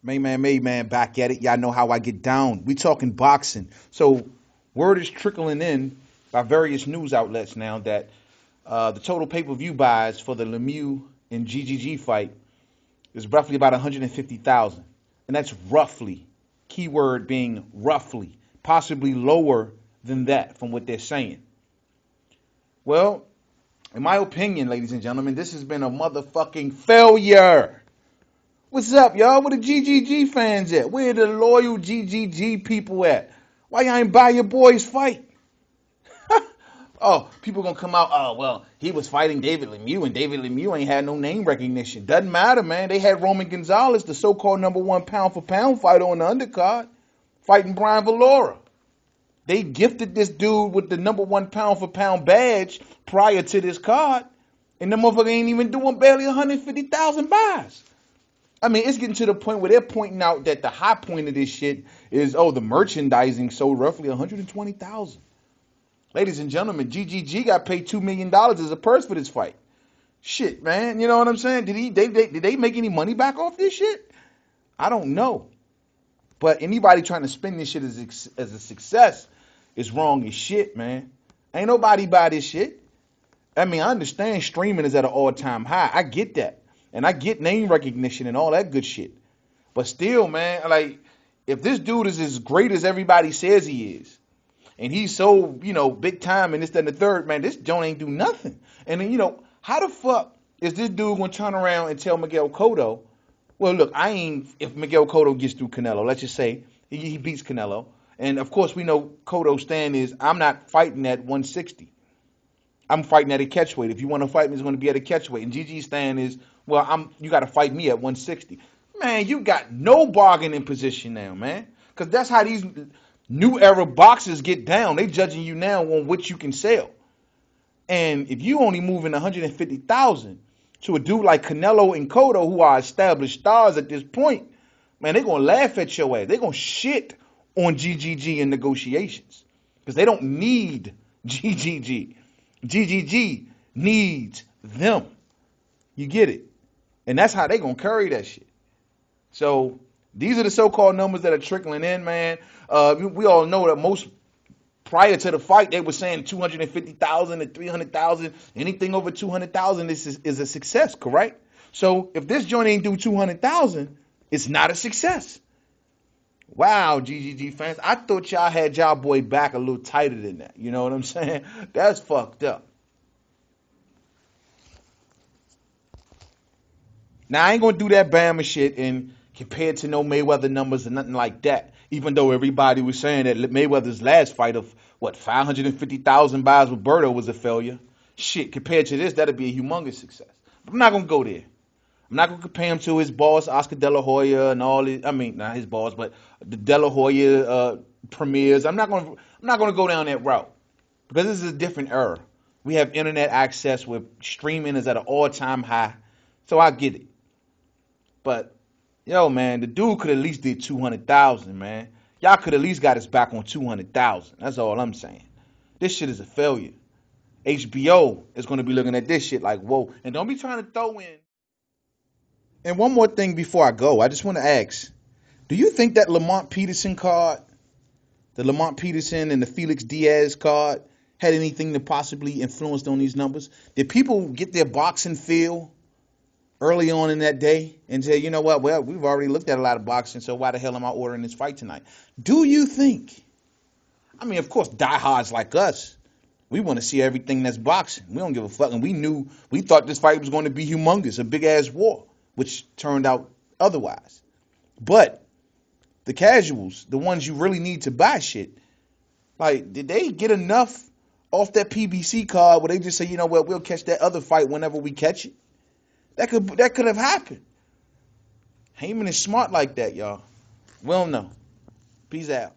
Made man, back at it. Y'all know how I get down. We talking boxing. So word is trickling in by various news outlets now that the total pay-per-view buys for the Lemieux and GGG fight is roughly about 150,000, and that's roughly. Keyword being roughly, possibly lower than that from what they're saying. Well, in my opinion, ladies and gentlemen, this has been a motherfucking failure. What's up, y'all? Where the GGG fans at? Where the loyal GGG people at? Why y'all ain't buy your boys fight? Oh, people gonna come out, oh, well, he was fighting David Lemieux, and David Lemieux ain't had no name recognition. Doesn't matter, man. They had Roman Gonzalez, the so-called #1 pound-for-pound fighter on the undercard, fighting Brian Valora. They gifted this dude with the #1 pound-for-pound badge prior to this card, and the motherfucker ain't even doing barely 150,000 buys. I mean, it's getting to the point where they're pointing out that the high point of this shit is, oh, the merchandising sold roughly 120,000. Ladies and gentlemen, GGG got paid $2 million as a purse for this fight. Shit, man, you know what I'm saying? Did they make any money back off this shit? I don't know. But anybody trying to spin this shit as a success is wrong as shit, man. Ain't nobody buy this shit. I mean, I understand streaming is at an all-time high. I get that. And I get name recognition and all that good shit. But still, man, like, if this dude is as great as everybody says he is, and he's so, big time and this, that, and the third, man, this joint ain't do nothing. And then, how the fuck is this dude going to turn around and tell Miguel Cotto, well, look, if Miguel Cotto gets through Canelo, let's just say he beats Canelo. And, of course, we know Cotto's stand is, I'm not fighting at 160. I'm fighting at a catchweight. If you want to fight me, it's going to be at a catchweight. And GG's stand is, well, you got to fight me at 160. Man, you got no bargaining position now, man. Because that's how these new era boxers get down. They judging you now on what you can sell. And if you only moving 150,000 to a dude like Canelo and Cotto, who are established stars at this point, man, they're going to laugh at your ass. They're going to shit on GGG in negotiations. Because they don't need GGG. GGG needs them. You get it? And that's how they going to carry that shit. So these are the so-called numbers that are trickling in, man. We all know that most prior to the fight, they were saying 250,000 to 300,000. Anything over 200,000 is a success, correct? So if this joint ain't do 200,000, it's not a success. Wow, GGG fans. I thought y'all had y'all boy back a little tighter than that. You know what I'm saying? That's fucked up. Now, I ain't going to do that Bama shit and compared to no Mayweather numbers or nothing like that. Even though everybody was saying that Mayweather's last fight of, 550,000 buys with Berto was a failure. Shit, compared to this, that'd be a humongous success. But I'm not going to go there. I'm not going to compare him to his boss, Oscar De La Hoya, and all his, not his boss, but the De La Hoya premieres. I'm not going to go down that route because this is a different era. We have internet access where streaming is at an all-time high. So I get it. But, yo, man, the dude could at least did 200,000, man. Y'all could at least got us back on 200,000. That's all I'm saying. This shit is a failure. HBO is going to be looking at this shit like, whoa. And don't be trying to throw in. And one more thing before I go. I just want to ask, do you think that Lamont Peterson card, the Lamont Peterson and the Felix Diaz card, had anything to possibly influence on these numbers? Did people get their boxing feel early on in that day and say, you know what, well, we've already looked at a lot of boxing, so why the hell am I ordering this fight tonight? Do you think? I mean, of course, diehards like us, we want to see everything that's boxing. We don't give a fuck. And we thought this fight was going to be humongous, a big-ass war, which turned out otherwise. But the casuals, the ones you really need to buy shit, like, did they get enough off that PBC card where they just say, you know what, we'll catch that other fight whenever we catch it? That could have happened. Heyman is smart like that, y'all. We don't know. Peace out.